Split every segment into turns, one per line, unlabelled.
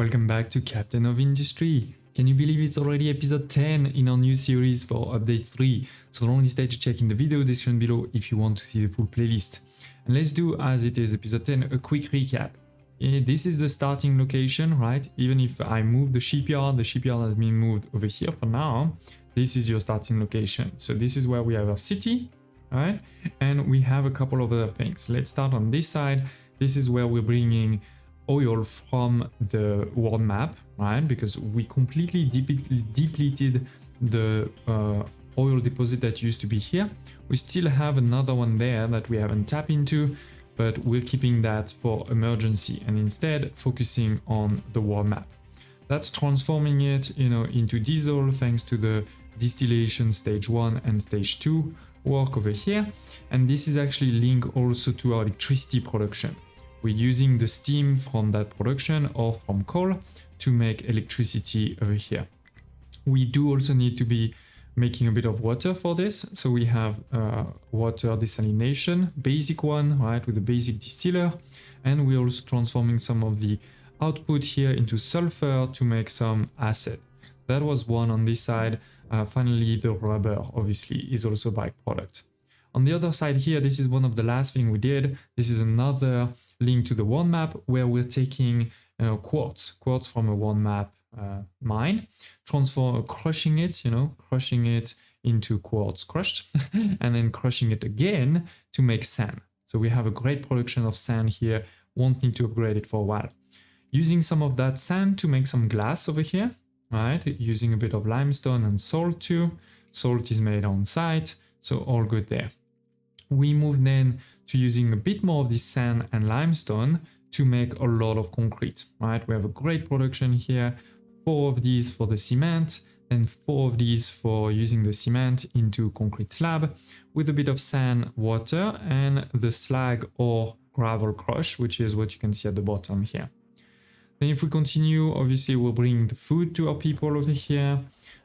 Welcome back to Captain of Industry. Can you believe it's already episode 10 in our new series for update 3? So don't hesitate to check in the video description below if you want to see the full playlist. And let's do, as it is episode 10, a quick recap. This is the starting location, right? Even if I move the shipyard has been moved over here for now. This is your starting location. So this is where we have our city, right? And we have a couple of other things. Let's start on this side. This is where we're bringing oil from the world map, right? Because we completely depleted the oil deposit that used to be here. We still have another one there that we haven't tapped into, but we're keeping that for emergency and instead focusing on the world map. That's transforming it, into diesel thanks to the distillation stage 1 and stage 2 work over here. And this is actually linked also to our electricity production. We're using the steam from that production or from coal to make electricity over here. We do also need to be making a bit of water for this. So we have water desalination, basic one, right, with a basic distiller. And we're also transforming some of the output here into sulfur to make some acid. That was one on this side. Finally, the rubber obviously is also a byproduct. On the other side here, this is one of the last thing we did. This is another link to the world map where we're taking quartz from a world map mine, crushing it into quartz crushed, and then crushing it again to make sand. So we have a great production of sand here, won't need to upgrade it for a while. Using some of that sand to make some glass over here, right? Using a bit of limestone and salt too. Salt is made on site, so all good there. We move then to using a bit more of this sand and limestone to make a lot of concrete, right? We have a great production here, 4 of these for the cement, and 4 of these for using the cement into concrete slab with a bit of sand, water, and the slag or gravel crush, which is what you can see at the bottom here. Then if we continue, obviously we'll bring the food to our people over here.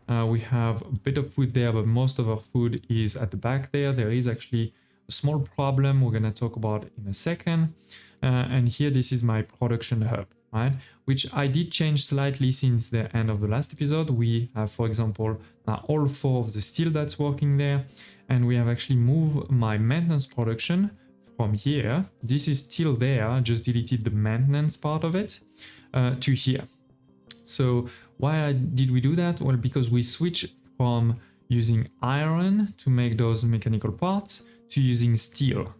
We have a bit of food there, but most of our food is at the back there. There is actually a small problem we're going to talk about in a second. And here, this is my production hub, right? Which I did change slightly since the end of the last episode. We have, for example, now all 4 of the steel that's working there. And we have actually moved my maintenance production from here. This is still there, I just deleted the maintenance part of it to here. So why did we do that? Well, because we switched from using iron to make those mechanical parts to using steel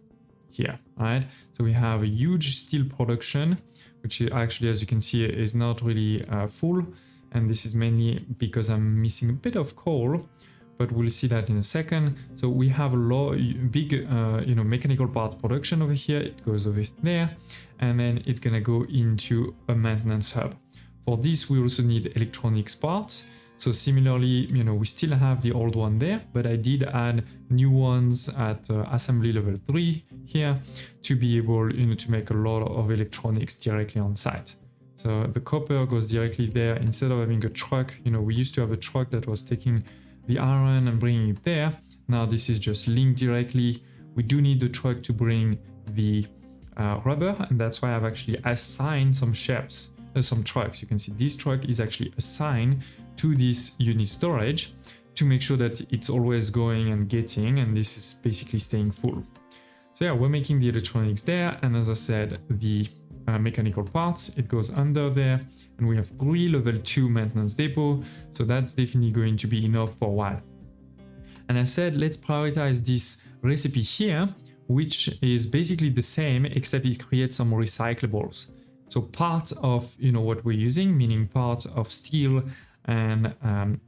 here, right? So we have a huge steel production, which actually, as you can see, is not really full. And this is mainly because I'm missing a bit of coal, but we'll see that in a second. So we have a big, mechanical part production over here. It goes over there, and then it's gonna go into a maintenance hub. For this, we also need electronics parts. So similarly, we still have the old one there, but I did add new ones at assembly level 3 here to be able, to make a lot of electronics directly on site. So the copper goes directly there instead of having a truck. We used to have a truck that was taking the iron and bringing it there. Now this is just linked directly. We do need the truck to bring the rubber, and that's why I've actually assigned some ships. Some trucks. You can see this truck is actually assigned to this unit storage to make sure that it's always going and getting, and this is basically staying full. So yeah, we're making the electronics there, and as I said, the mechanical parts, it goes under there, and we have 3 level 2 maintenance depot, so that's definitely going to be enough for a while. And I said, let's prioritize this recipe here, which is basically the same, except it creates some recyclables. So part of what we're using, meaning part of steel and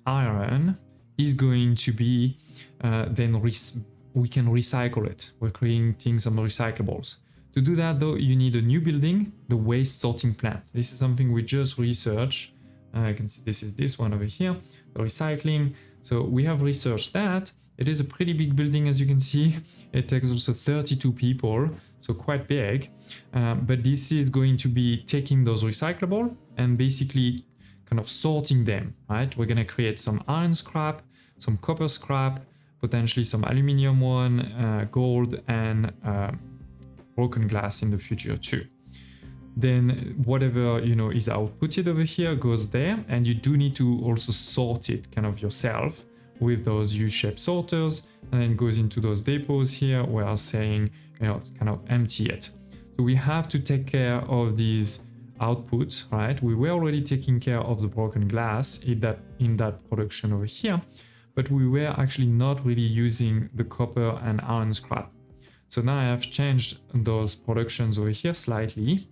iron, is going to be then we can recycle it. We're creating some recyclables. To do that though, you need a new building, the waste sorting plant. This is something we just researched. I can see this is this one over here, the recycling. So we have researched that. It is a pretty big building, as you can see. It takes also 32 people, so quite big. But this is going to be taking those recyclable and basically kind of sorting them, right? We're going to create some iron scrap, some copper scrap, potentially some aluminum one, gold, and broken glass in the future too. then whatever, you know, is outputted over here goes there, and you do need to also sort it kind of yourself with those U-shaped sorters, and then goes into those depots here where saying, you know, it's kind of empty it. So we have to take care of these outputs, right? We were already taking care of the broken glass in that production over here, but we were actually not really using the copper and iron scrap. So now I have changed those productions over here slightly,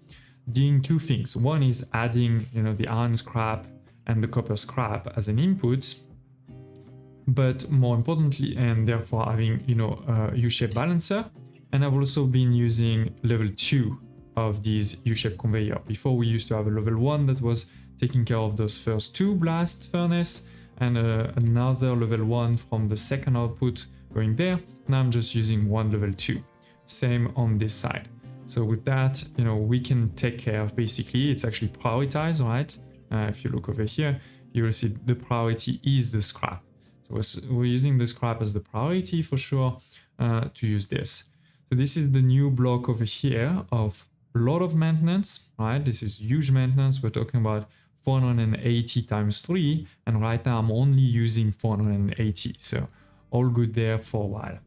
doing two things. One is adding, you know, the iron scrap and the copper scrap as an input, but more importantly, and therefore having, you know, a U-shaped balancer. And I've also been using level 2 of these U-shaped conveyor. Before we used to have a level 1 that was taking care of those first 2 blast furnace, and another level 1 from the second output going there. Now I'm just using one level 2. Same on this side. So with that, you know, we can take care of, basically, it's actually prioritized, right? If you look over here, you will see the priority is the scrap. So we're using the scrap as the priority for sure to use this. So this is the new block over here of a lot of maintenance, right? This is huge maintenance. We're talking about 480 times 3, and right now I'm only using 480. So all good there for a while.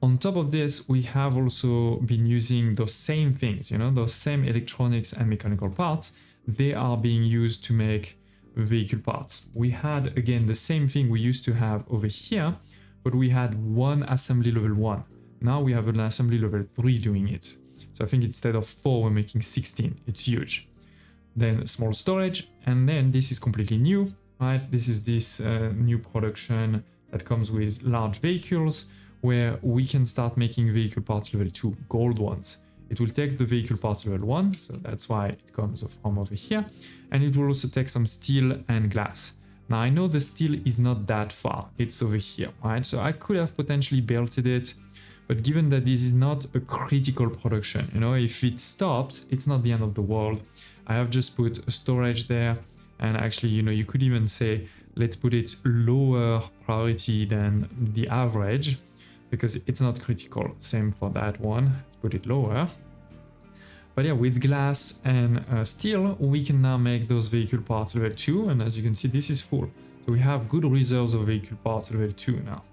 On top of this, we have also been using those same things, you know, those same electronics and mechanical parts. They are being used to make vehicle parts. We had, again, the same thing we used to have over here, but we had one assembly level 1. Now we have an assembly level 3 doing it. So I think instead of 4, we're making 16. It's huge. Then small storage, and then this is completely new, right? This is this new production that comes with large vehicles, where we can start making vehicle parts level 2, gold ones. It will take the vehicle parts level 1, so that's why it comes from over here, and it will also take some steel and glass. Now I know the steel is not that far, it's over here, right? So I could have potentially belted it, but given that this is not a critical production, you know, if it stops, it's not the end of the world. I have just put a storage there, and actually, you know, you could even say, let's put it lower priority than the average, because it's not critical. Same for that one, let's put it lower. But yeah, with glass and steel, we can now make those vehicle parts level 2, and as you can see, this is full. So we have good reserves of vehicle parts level 2 now.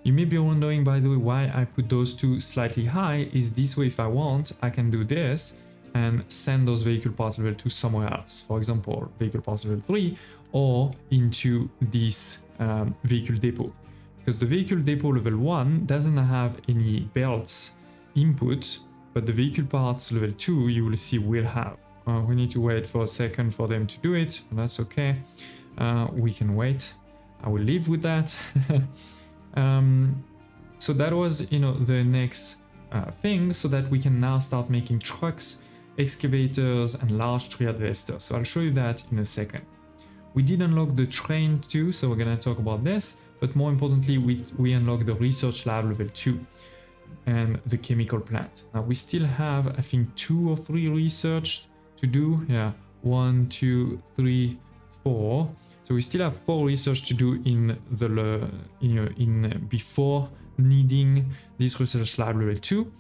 You may be wondering, by the way, why I put those two slightly high. Is this way, if I want, I can do this and send those vehicle parts level 2 somewhere else. For example, vehicle parts level 3, or into this vehicle depot. Because the vehicle depot level 1 doesn't have any belts input, but the vehicle parts level 2, you will see, will have. We need to wait for a second for them to do it, and that's okay. We can wait. I will live with that. So that was, you know, the next thing, so that we can now start making trucks, excavators, and large tree harvesters. So I'll show you that in a second. We did unlock the train too, so we're gonna talk about this. But more importantly, we unlock the research lab level 2 and the chemical plant. Now we still have, I think, 2 or 3 research to do. Yeah, 1, 2, 3, 4. So we still have 4 research to do in the before needing this research lab level 2.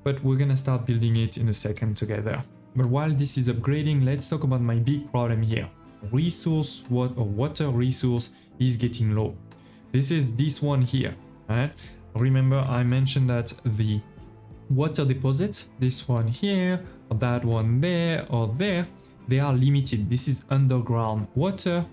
But we're gonna start building it in a second together. But while this is upgrading, let's talk about my big problem here. Water resource is getting low. This is this one here, right? Remember, I mentioned that the water deposits, this one here, or that one there, or there, they are limited. This is underground water.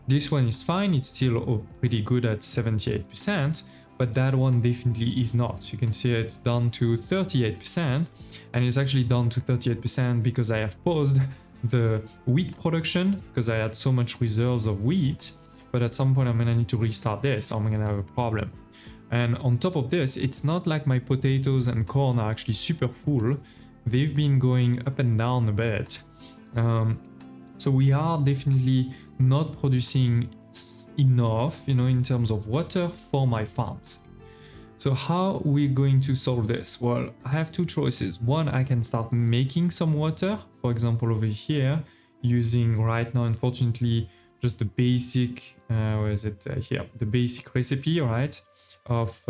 This one is fine, it's still pretty good at 78%, but that one definitely is not. You can see it's down to 38%, and it's actually down to 38% because I have paused the wheat production because I had so much reserves of wheat. But at some point I'm gonna need to restart this, or I'm gonna have a problem. And on top of this, it's not like my potatoes and corn are actually super full. They've been going up and down a bit. So we are definitely not producing enough, you know, in terms of water for my farms. So how are we going to solve this? Well, I have 2 choices. One, I can start making some water, for example, over here, using right now, unfortunately, just the basic, where is it here? The basic recipe, right, of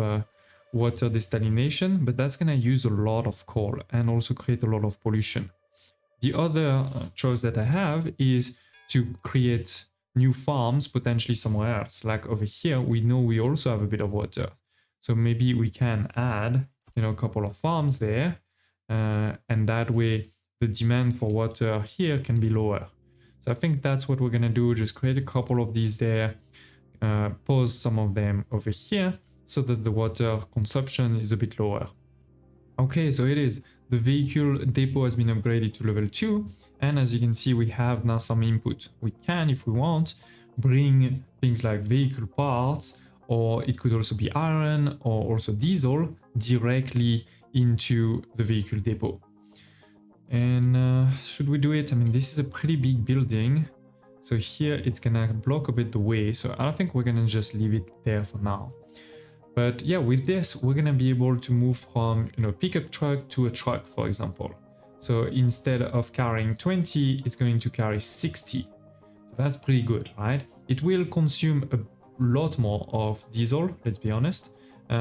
water desalination, but that's gonna use a lot of coal and also create a lot of pollution. The other choice that I have is to create new farms potentially somewhere else. Like over here, we know we also have a bit of water. So maybe we can add, a couple of farms there. And that way the demand for water here can be lower. So I think that's what we're going to do. Just create a couple of these there, pause some of them over here so that the water consumption is a bit lower. Okay, so it is. The vehicle depot has been upgraded to level 2. And as you can see, we have now some input. We can, if we want, bring things like vehicle parts, or it could also be iron or also diesel directly into the vehicle depot. And should we do it? I mean, this is a pretty big building. So here it's gonna block a bit the way. So I think we're gonna just leave it there for now. But yeah, with this, we're gonna be able to move from pickup truck to a truck, for example. So instead of carrying 20, it's going to carry 60. So that's pretty good, right? It will consume a lot more of diesel, let's be honest.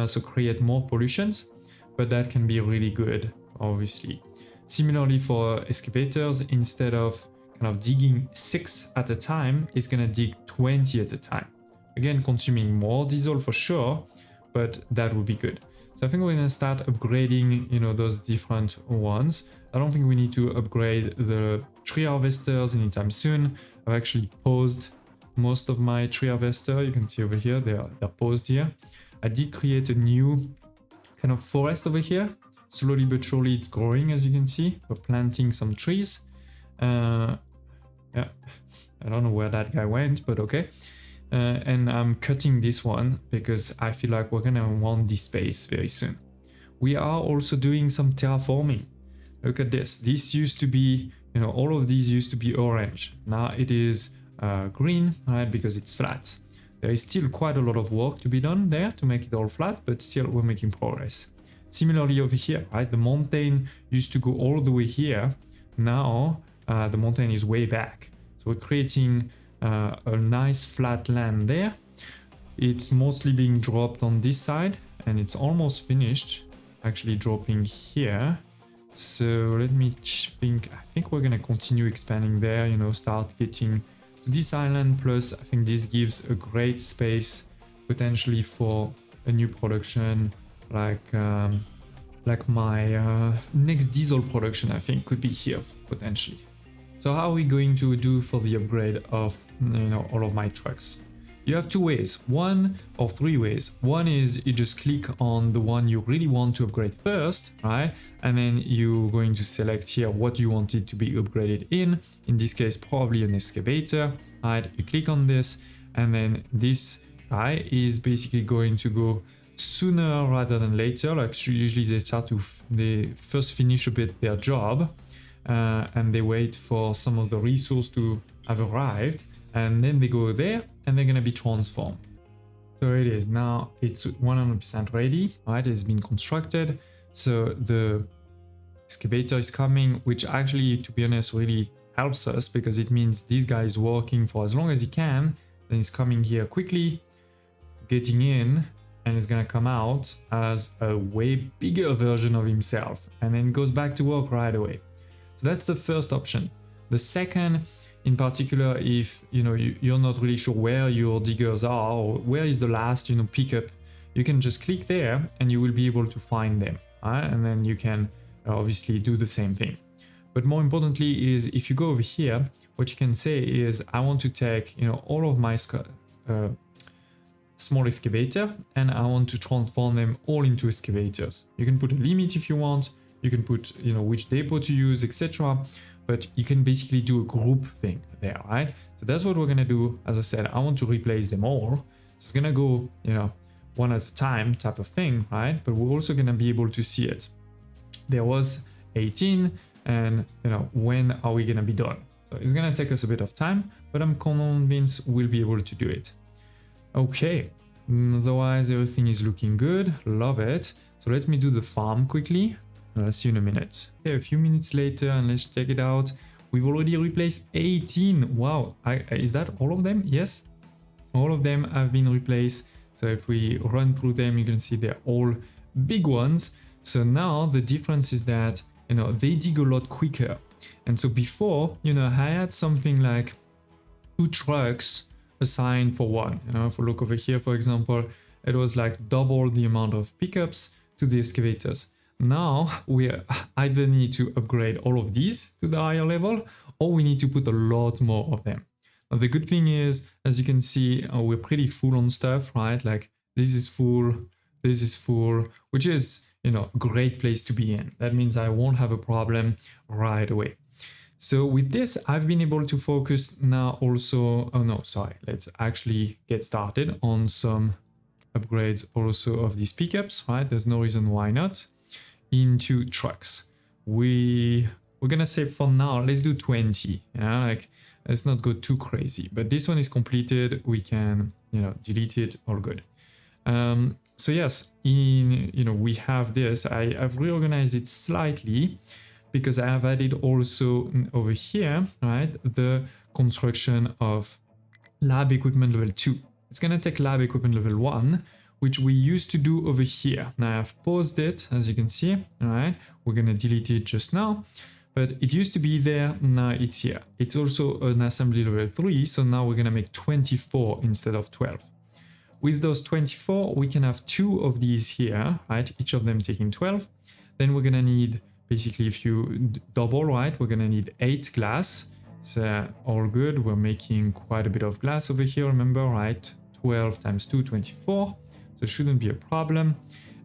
So create more pollutions, but that can be really good, obviously. Similarly for excavators, instead of kind of digging 6 at a time, it's gonna dig 20 at a time. Again, consuming more diesel for sure, but that would be good. So I think we're gonna start upgrading, those different ones. I don't think we need to upgrade the tree harvesters anytime soon. I've actually paused most of my tree harvester. You can see over here, they're paused here. I did create a new kind of forest over here. Slowly but surely it's growing, as you can see. We're planting some trees. Yeah, I don't know where that guy went, but okay. And I'm cutting this one because I feel like we're gonna want this space very soon. We are also doing some terraforming. Look at this. This used to be, all of these used to be orange. Now it is green, right? Because it's flat. There is still quite a lot of work to be done there to make it all flat, but still we're making progress. Similarly over here, right? The mountain used to go all the way here. Now the mountain is way back. So we're creating a nice flat land there. It's mostly being dropped on this side and it's almost finished actually dropping here. So let me think. I think we're gonna continue expanding there, start getting to this island. Plus I think this gives a great space potentially for a new production, like my next diesel production, I think could be here potentially. So how are we going to do for the upgrade of all of my trucks? You have two ways, one or three ways. One is you just click on the one you really want to upgrade first, right? And then you're going to select here what you want it to be upgraded in. In this case, probably an excavator, right? You click on this and then this guy is basically going to go sooner rather than later. Like usually they first finish a bit their job and they wait for some of the resource to have arrived. And then they go there and they're gonna be transformed. So it is now, it's 100% ready, right? It's been constructed. So the excavator is coming, which actually, to be honest, really helps us because it means this guy is working for as long as he can. Then he's coming here quickly, getting in, and it's gonna come out as a way bigger version of himself and then goes back to work right away. So that's the first option. The second, in particular, if you're not really sure where your diggers are or where is the last pickup, you can just click there and you will be able to find them, right? And then you can obviously do the same thing. But more importantly is if you go over here, what you can say is I want to take all of my small excavator and I want to transform them all into excavators. You can put a limit if you want. You can put which depot to use, etc. But you can basically do a group thing there, right? So that's what we're gonna do. As I said, I want to replace them all. So it's gonna go, one at a time type of thing, right? But we're also gonna be able to see it. There was 18 and when are we gonna be done? So it's gonna take us a bit of time, but I'm convinced we'll be able to do it. Okay, otherwise everything is looking good, love it. So let me do the farm quickly. I'll see you in a minute. Okay, a few minutes later and let's check it out. We've already replaced 18. Wow, is that all of them? Yes, all of them have been replaced. So if we run through them, you can see they're all big ones. So now the difference is that, they dig a lot quicker. And so before, I had something like 2 trucks assigned for one. If we look over here, for example, it was like double the amount of pickups to the excavators. Now we either need to upgrade all of these to the higher level, or we need to put a lot more of them. Now, the good thing is, as you can see, we're pretty full on stuff, right? Like this is full, which is, a great place to be in. That means I won't have a problem right away. So with this, I've been able to focus now also, let's actually get started on some upgrades also of these pickups, right? There's no reason why not. Into trucks. We're gonna say for now, let's do 20, like let's not go too crazy, but this one is completed. We can, delete it, all good. So yes, we have this. I've reorganized it slightly because I have added also over here, right, the construction of lab equipment level 2. It's gonna take lab equipment level 1, which we used to do over here. Now I've paused it, as you can see, all right? We're gonna delete it just now, but it used to be there, now it's here. It's also an assembly level 3, so now we're gonna make 24 instead of 12. With those 24, we can have 2 of these here, right? Each of them taking 12. Then we're gonna need, basically if you double, right, we're gonna need 8 glass. So all good, we're making quite a bit of glass over here, remember, right? 12 times 2, 24. So it shouldn't be a problem.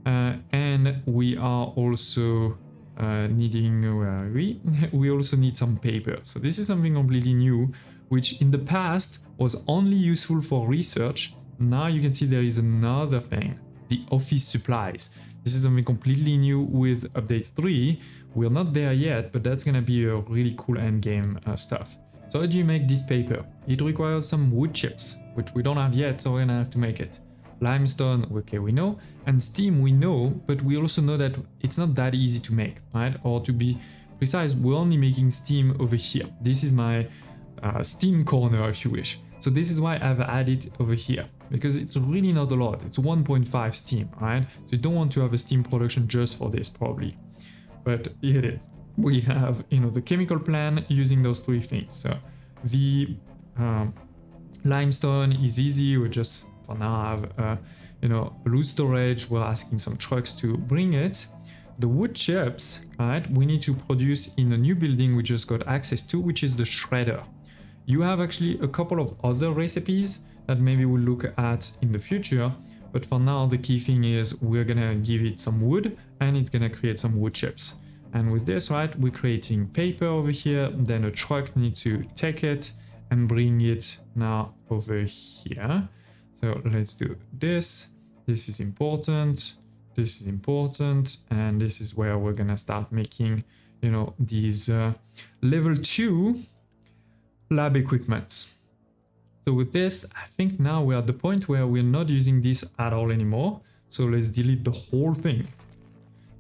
And we are also needing, where are we? We also need some paper. So this is something completely new, which in the past was only useful for research. Now you can see there is another thing, the office supplies. This is something completely new with update 3. We're not there yet, but that's gonna be a really cool endgame stuff. So how do you make this paper? It requires some wood chips, which we don't have yet, so we're gonna have to make it. Limestone, okay, we know, and steam we know, but we also know that it's not that easy to make, right? Or to be precise, we're only making steam over here. This is my steam corner, if you wish. So this is why I've added over here, because it's really not a lot. It's 1.5 steam, right? So you don't want to have a steam production just for this, probably. But here it is. We have, the chemical plant using those 3 things. So the limestone is easy. We just for now have, loot storage. We're asking some trucks to bring it. The wood chips, right? We need to produce in a new building we just got access to, which is the shredder. You have actually a couple of other recipes that maybe we'll look at in the future. But for now, the key thing is we're gonna give it some wood and it's gonna create some wood chips. And with this, right, we're creating paper over here. Then a truck needs to take it and bring it now over here. So let's do this. This is important. This is important. And this is where we're gonna start making, these level 2 lab equipment. So with this, I think now we're at the point where we're not using this at all anymore. So let's delete the whole thing.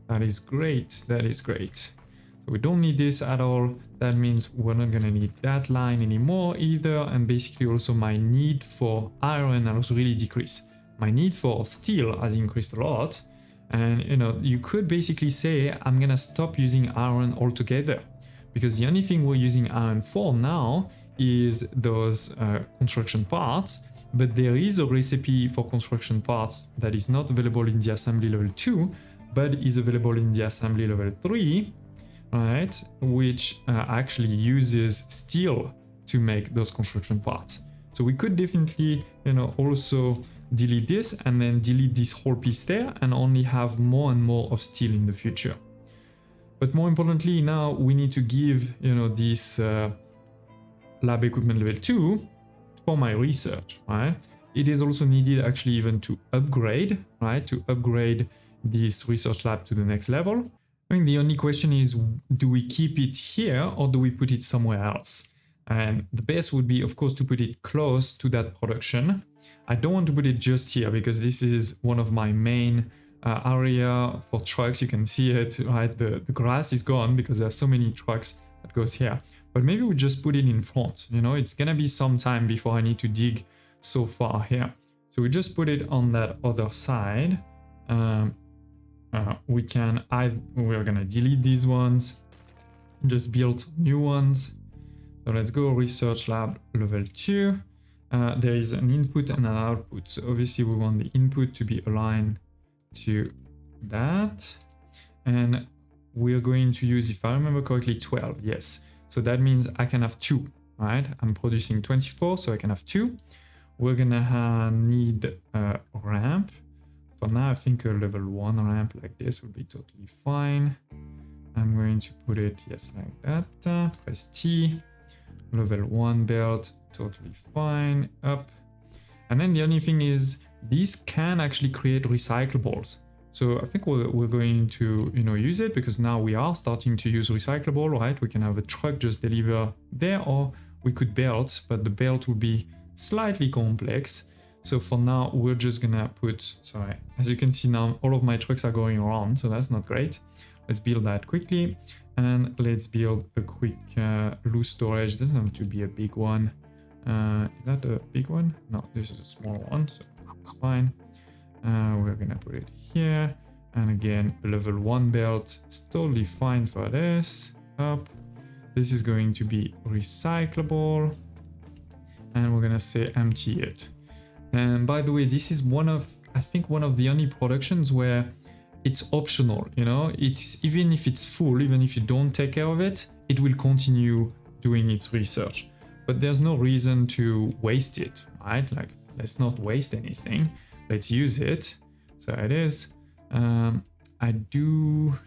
That is great. That is great. So we don't need this at all. That means we're not going to need that line anymore either. And basically also my need for iron has really decreased. My need for steel has increased a lot. And you could basically say I'm going to stop using iron altogether, because the only thing we're using iron for now is those construction parts. But there is a recipe for construction parts that is not available in the assembly level 2, but is available in the assembly level 3, right? Which actually uses steel to make those construction parts. So we could definitely, also delete this and then delete this whole piece there and only have more and more of steel in the future. But more importantly, now we need to give, this lab equipment level 2 for my research, right? It is also needed actually even to upgrade, right? To upgrade this research lab to the next level. I think the only question is, do we keep it here or do we put it somewhere else? And the best would be, of course, to put it close to that production. I don't want to put it just here because this is one of my main area for trucks. You can see it, right? The grass is gone because there's so many trucks that goes here. But maybe we just put it in front. It's gonna be some time before I need to dig so far here. So we just put it on that other side. We're gonna delete these ones. just build new ones. So let's go research lab level 2. There is an input and an output. So obviously we want the input to be aligned to that. And we're going to use, if I remember correctly, 12. Yes. So that means I can have 2, right? I'm producing 24, so I can have 2. We're gonna need a ramp. For now, I think a level 1 ramp like this would be totally fine. I'm going to put it, yes, like that. Press T. Level 1 belt, totally fine. Up. And then the only thing is, these can actually create recyclables. So I think we're going to, use it, because now we are starting to use recyclable, right? We can have a truck just deliver there, or we could belt, but the belt would be slightly complex. So for now, we're just gonna put, sorry, as you can see now, all of my trucks are going around, so that's not great. Let's build that quickly, and let's build a quick loose storage. Doesn't have to be a big one. Is that a big one? No, this is a small one, so it's fine. We're gonna put it here, and again, a level 1 belt is totally fine for this. Up. This is going to be recyclable, and we're gonna say empty it. And by the way, this is I think one of the only productions where it's optional, it's, even if it's full, even if you don't take care of it, it will continue doing its research. But there's no reason to waste it, right? Like, let's not waste anything. Let's use it. So it is. I do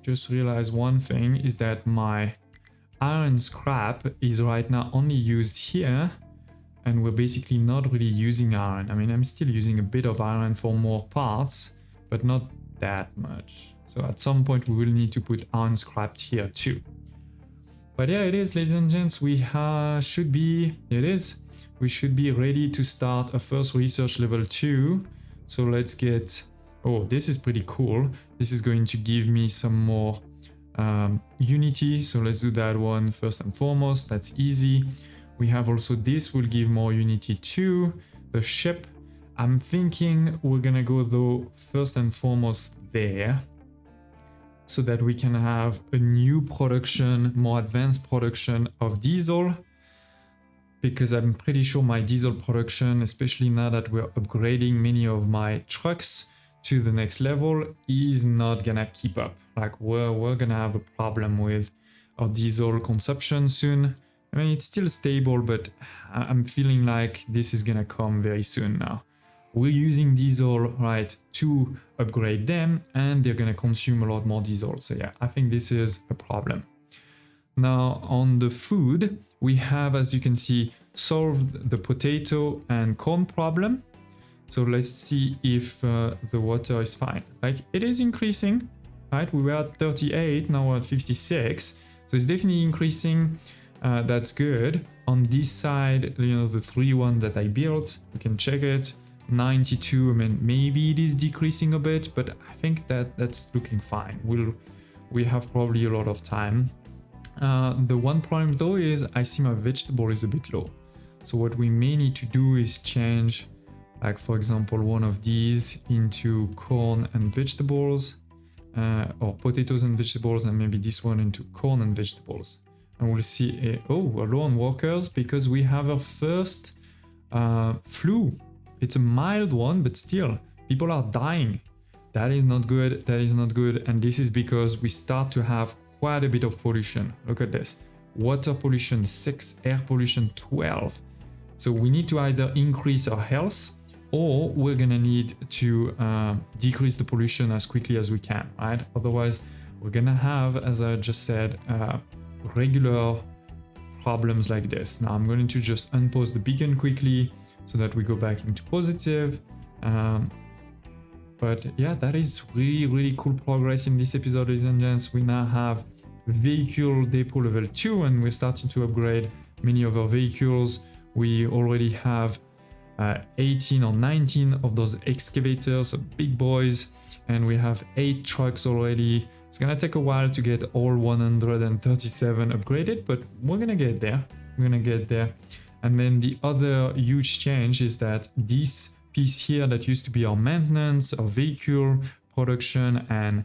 just realize one thing is that my iron scrap is right now only used here, and we're basically not really using iron. I mean, I'm still using a bit of iron for more parts, but not that much. So at some point we will need to put iron scrap here too. But yeah, it is, ladies and gents, we should be ready to start a first research level 2. So let's get, oh, this is pretty cool. This is going to give me some more unity. So let's do that one first and foremost. That's easy. We have also this will give more unity too. The ship, I'm thinking we're gonna go though first and foremost there, so that we can have a new production, more advanced production of diesel, because I'm pretty sure my diesel production, especially now that we're upgrading many of my trucks to the next level, is not gonna keep up. Like we're gonna have a problem with our diesel consumption soon. I mean, it's still stable, but I'm feeling like this is gonna come very soon now. We're using diesel, right, to upgrade them, and they're gonna consume a lot more diesel. So yeah, I think this is a problem. Now on the food, we have, as you can see, solved the potato and corn problem. So let's see if the water is fine. Like, it is increasing, right? We were at 38, now we're at 56. So it's definitely increasing. That's good. On this side, the 3 that I built, we can check it. 92, I mean, maybe it is decreasing a bit, but I think that's looking fine. We have probably a lot of time. The one problem though is I see my vegetable is a bit low. So what we may need to do is change, like for example, one of these into corn and vegetables, or potatoes and vegetables, and maybe this one into corn and vegetables. And we'll see, we're low on workers because we have our first flu. It's a mild one, but still, people are dying. That is not good, that is not good. And this is because we start to have quite a bit of pollution. Look at this. Water pollution 6, air pollution 12. So we need to either increase our health, or we're gonna need to decrease the pollution as quickly as we can, right? Otherwise, we're gonna have, as I just said, regular problems like this. Now I'm going to just unpause the beacon quickly so that we go back into positive. But yeah, that is really cool progress in this episode, ladies and gents. We now have vehicle depot level 2, and we're starting to upgrade many of our vehicles. We already have 18 or 19 of those excavators, so big boys, and we have 8 trucks already. It's gonna take a while to get all 137 upgraded, but we're gonna get there. We're gonna get there. And then the other huge change is that this piece here that used to be our maintenance, our vehicle production, and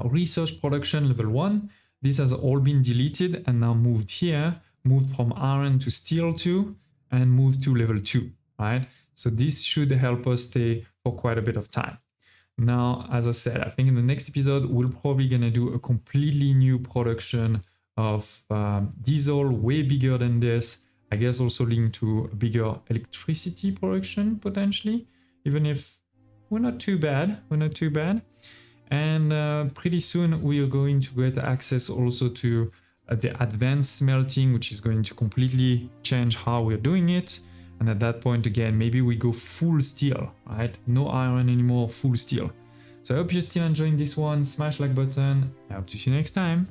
research production level 1, this has all been deleted and now moved here, moved from iron to steel 2, and moved to level 2, right? So this should help us stay for quite a bit of time. Now, as I said, I think in the next episode, we're probably gonna do a completely new production of diesel, way bigger than this. I guess also linked to a bigger electricity production potentially, even if we're not too bad, And pretty soon we are going to get access also to the advanced smelting, which is going to completely change how we're doing it. And at that point, again, maybe we go full steel, right? No iron anymore, full steel. So I hope you're still enjoying this one. Smash like button. I hope to see you next time.